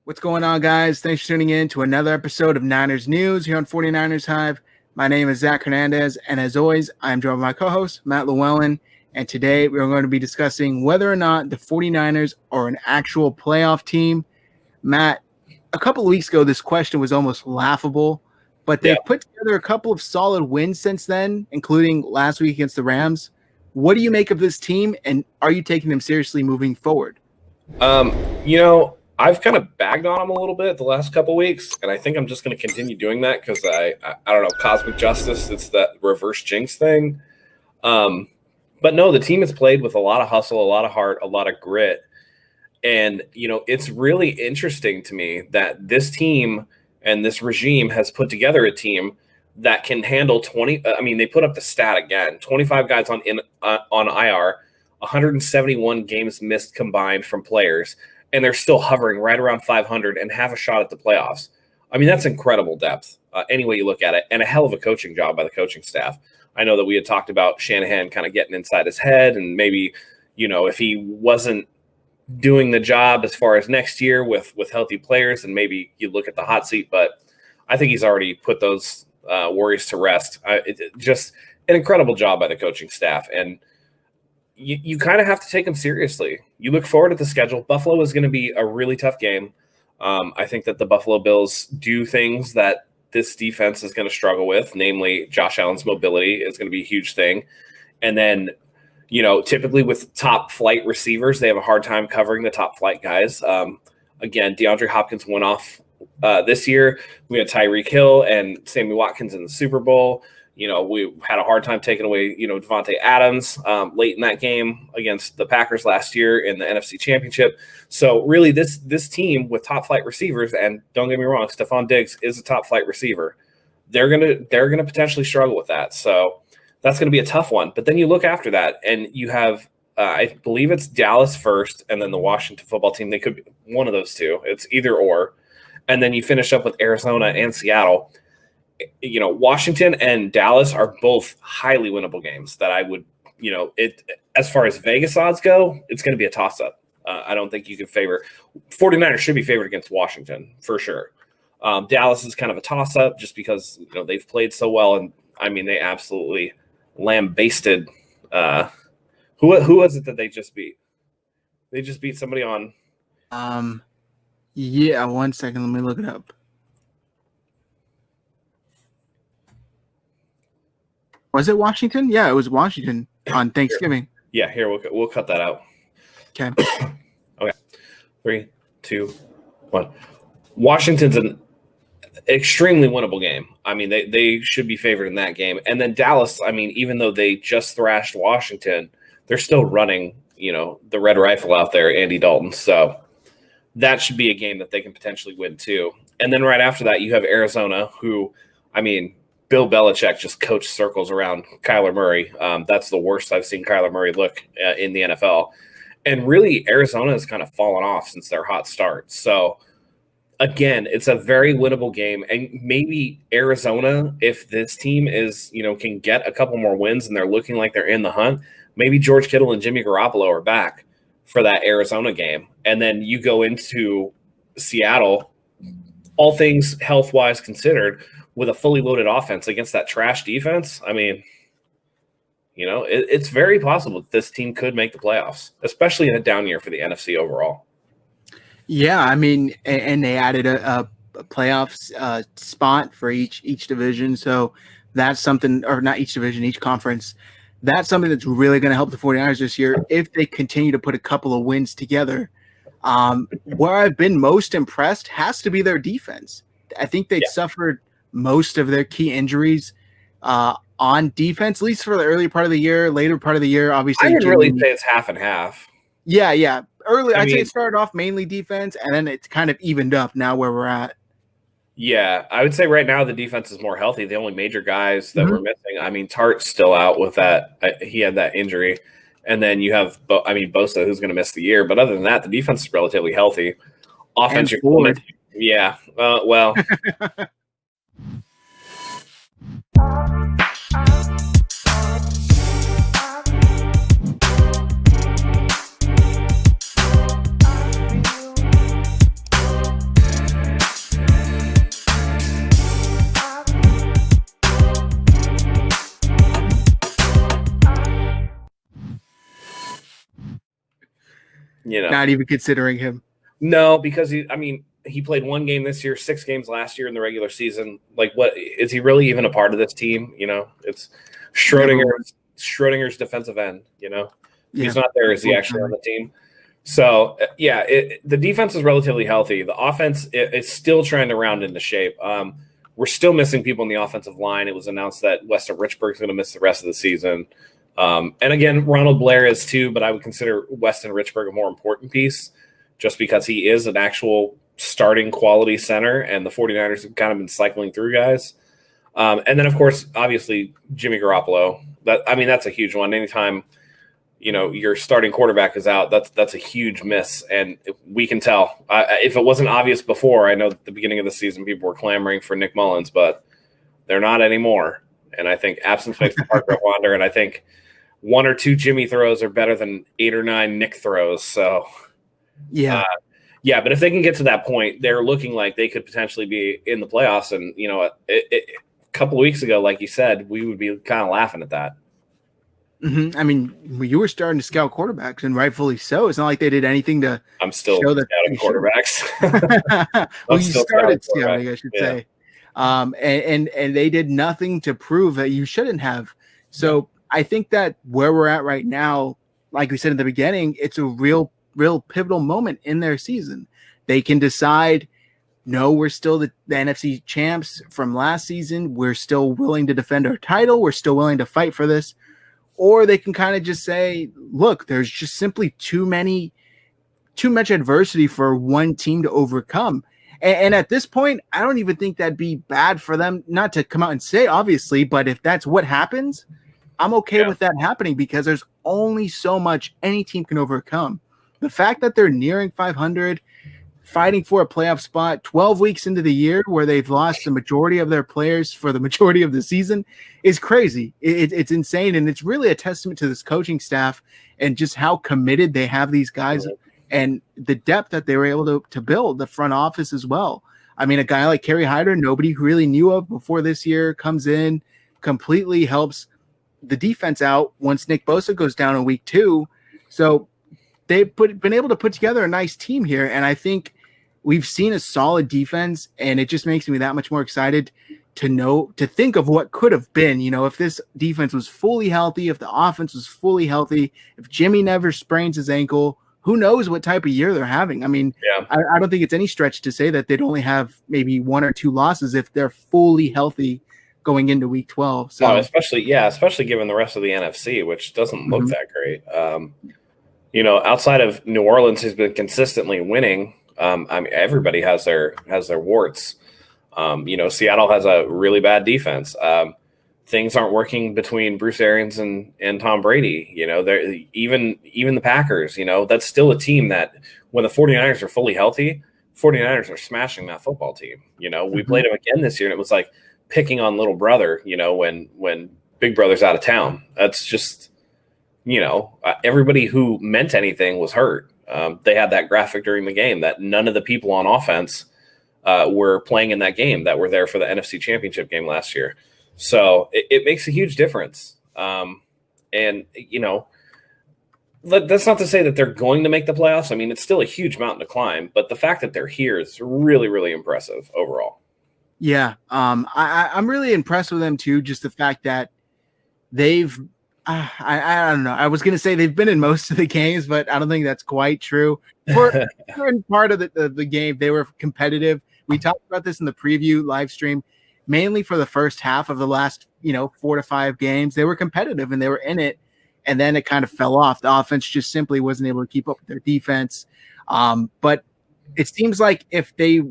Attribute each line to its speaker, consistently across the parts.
Speaker 1: What's going on, guys? Thanks for tuning in to another episode of Niners News here on 49ers Hive. My name is Zach Hernandez, and as always, I'm joined by my co-host, Matt Llewellyn, and today we're going to be discussing whether or not the 49ers are an actual playoff team. Matt, a couple of weeks ago, this question was almost laughable, but they've put together a couple of solid wins since then, including last week against the Rams. What do you make of this team, and are you taking them seriously moving forward?
Speaker 2: I've kind of bagged on them a little bit the last couple weeks, and I think I'm just going to continue doing that because I don't know, cosmic justice. It's that reverse jinx thing. But no, the team has played with a lot of hustle, a lot of heart, a lot of grit. And, it's really interesting to me that this team and this regime has put together a team that can handle 20. They put up the stat again, 25 guys on IR, 171 games missed combined from players. And they're still hovering right around 500 and have a shot at the playoffs. I mean, that's incredible depth, any way you look at it, and a hell of a coaching job by the coaching staff. I know that we had talked about Shanahan kind of getting inside his head, and maybe, if he wasn't doing the job as far as next year with healthy players, and maybe you look at the hot seat, but I think he's already put those worries to rest. Just an incredible job by the coaching staff, and you kind of have to take them seriously. You look forward to the schedule. Buffalo is going to be a really tough game. I think that the Buffalo Bills do things that this defense is going to struggle with, namely Josh Allen's mobility is going to be a huge thing. And then, typically with top flight receivers, they have a hard time covering the top flight guys. Again, DeAndre Hopkins went off this year. We had Tyreek Hill and Sammy Watkins in the Super Bowl. We had a hard time taking away, Devontae Adams late in that game against the Packers last year in the NFC Championship. So really this team with top flight receivers, and don't get me wrong, Stephon Diggs is a top flight receiver. They're gonna potentially struggle with that. So that's gonna be a tough one. But then you look after that, and you have I believe it's Dallas first, and then the Washington football team. They could be one of those two. It's either or, and then you finish up with Arizona and Seattle. Washington and Dallas are both highly winnable games that I would, as far as Vegas odds go, it's going to be a toss-up. I don't think you can favor – 49ers should be favored against Washington for sure. Dallas is kind of a toss-up just because, they've played so well. And, they absolutely lambasted who was it that they just beat? They just beat somebody on –
Speaker 1: Yeah, 1 second. Let me look it up. Was it Washington? Yeah, it was Washington on Thanksgiving.
Speaker 2: Yeah, here we'll cut that out.
Speaker 1: Okay.
Speaker 2: Okay. 3, 2, 1. Washington's an extremely winnable game. They should be favored in that game. And then Dallas, even though they just thrashed Washington, they're still running, the red rifle out there, Andy Dalton. So that should be a game that they can potentially win too. And then right after that, you have Arizona, who, Bill Belichick just coached circles around Kyler Murray. That's the worst I've seen Kyler Murray look in the NFL. And really, Arizona has kind of fallen off since their hot start. So, again, it's a very winnable game. And maybe Arizona, if this team is, can get a couple more wins and they're looking like they're in the hunt, maybe George Kittle and Jimmy Garoppolo are back for that Arizona game. And then you go into Seattle, all things health-wise considered, with a fully loaded offense against that trash defense. It's very possible that this team could make the playoffs, especially in a down year for the NFC overall.
Speaker 1: Yeah, and they added a playoffs spot for each division. So that's something, or not each division, each conference. That's something that's really going to help the 49ers this year if they continue to put a couple of wins together. Where I've been most impressed has to be their defense. I think they suffered most of their key injuries on defense, at least for the early part of the year. Later part of the year, obviously.
Speaker 2: I would really say it's half and half.
Speaker 1: Yeah. I'd say it started off mainly defense, and then it's kind of evened up now where we're at.
Speaker 2: Yeah, I would say right now the defense is more healthy. The only major guys that we're missing, Tart's still out with that. He had that injury. And then you have, Bosa, who's going to miss the year. But other than that, the defense is relatively healthy. Offense, yeah, well.
Speaker 1: Not even considering him.
Speaker 2: No, because he played one game this year, 6 games last year in the regular season. Like, what is he really even a part of this team? It's Schrodinger's defensive end. He's not there. Is he actually on the team? So the defense is relatively healthy. The offense is still trying to round into shape. We're still missing people in the offensive line. It was announced that Weston Richburg's going to miss the rest of the season. And again, Ronald Blair is too, but I would consider Weston Richburg a more important piece just because he is an actual starting quality center, and the 49ers have kind of been cycling through guys. And then, of course, obviously, Jimmy Garoppolo. That's a huge one. Anytime, your starting quarterback is out, that's a huge miss, and we can tell. If it wasn't obvious before, I know at the beginning of the season people were clamoring for Nick Mullins, but they're not anymore. And I think absence makes the heart grow fonder, and I think 1 or 2 Jimmy throws are better than 8 or 9 Nick throws. So, but if they can get to that point, they're looking like they could potentially be in the playoffs. And, a couple of weeks ago, like you said, we would be kind of laughing at that.
Speaker 1: Mm-hmm. I mean, you were starting to scout quarterbacks, and rightfully so. It's not like they did anything to.
Speaker 2: I'm still scouting
Speaker 1: quarterbacks. Well, you started scouting, I should say, and they did nothing to prove that you shouldn't have. So I think that where we're at right now, like we said in the beginning, it's a real pivotal moment in their season. They can decide, no, we're still the NFC champs from last season. We're still willing to defend our title. We're still willing to fight for this. Or they can kind of just say, look, there's just simply too much adversity for one team to overcome. And at this point, I don't even think that'd be bad for them not to come out and say, obviously, but if that's what happens, I'm okay with that happening because there's only so much any team can overcome. The fact that they're nearing 500, fighting for a playoff spot 12 weeks into the year where they've lost the majority of their players for the majority of the season is crazy. It's insane. And it's really a testament to this coaching staff and just how committed they have these guys and the depth that they were able to build, the front office as well. I mean, a guy like Kerry Hyder, nobody really knew of before this year, comes in, completely helps the defense out once Nick Bosa goes down in week 2. So they've been able to put together a nice team here. And I think we've seen a solid defense, and it just makes me that much more excited to think of what could have been, if this defense was fully healthy, if the offense was fully healthy, if Jimmy never sprains his ankle, who knows what type of year they're having. I mean, I don't think it's any stretch to say that they'd only have maybe 1 or 2 losses if they're fully healthy going into week 12. So
Speaker 2: especially given the rest of the NFC, which doesn't look that great. Outside of New Orleans, who's been consistently winning, everybody has their warts. Seattle has a really bad defense. Things aren't working between Bruce Arians and Tom Brady. They're even the Packers, that's still a team that when the 49ers are fully healthy, 49ers are smashing that football team. We played them again this year, and it was like picking on little brother, when big brother's out of town. That's just, everybody who meant anything was hurt. They had that graphic during the game that none of the people on offense were playing in that game that were there for the NFC Championship game last year. So it makes a huge difference. And that's not to say that they're going to make the playoffs. I mean, it's still a huge mountain to climb, but the fact that they're here is really, really impressive overall.
Speaker 1: Yeah. I'm really impressed with them too. Just the fact that they've, I don't know. I was going to say they've been in most of the games, but I don't think that's quite true. For part of the game, they were competitive. We talked about this in the preview live stream, mainly for the first half of the last, 4 to 5 games. They were competitive and they were in it, and then it kind of fell off. The offense just simply wasn't able to keep up with their defense. But it seems like if they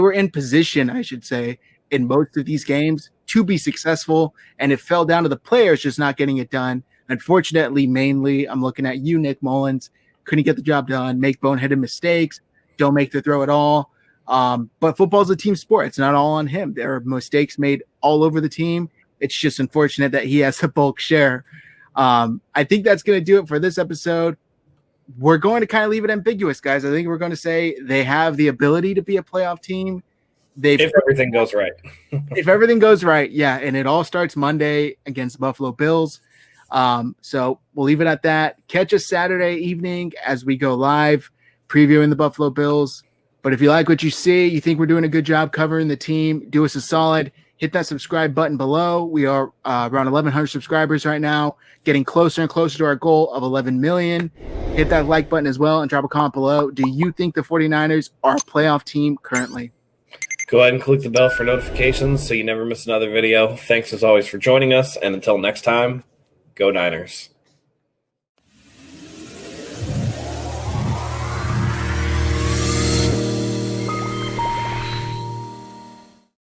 Speaker 1: were in position, I should say, in most of these games to be successful, and it fell down to the players just not getting it done. Unfortunately, mainly, I'm looking at you, Nick Mullins, couldn't get the job done, make boneheaded mistakes, don't make the throw at all. But football's a team sport. It's not all on him. There are mistakes made all over the team. It's just unfortunate that he has the bulk share. I think that's going to do it for this episode. We're going to kind of leave it ambiguous, guys. I think we're going to say they have the ability to be a playoff team.
Speaker 2: If everything goes right.
Speaker 1: If everything goes right, yeah. And it all starts Monday against the Buffalo Bills. So we'll leave it at that. Catch us Saturday evening as we go live previewing the Buffalo Bills. But if you like what you see, you think we're doing a good job covering the team, do us a solid. Hit that subscribe button below. We are around 1,100 subscribers right now, getting closer and closer to our goal of 11 million. Hit that like button as well and drop a comment below. Do you think the 49ers are a playoff team currently?
Speaker 2: Go ahead and click the bell for notifications so you never miss another video. Thanks as always for joining us, and until next time, go Niners.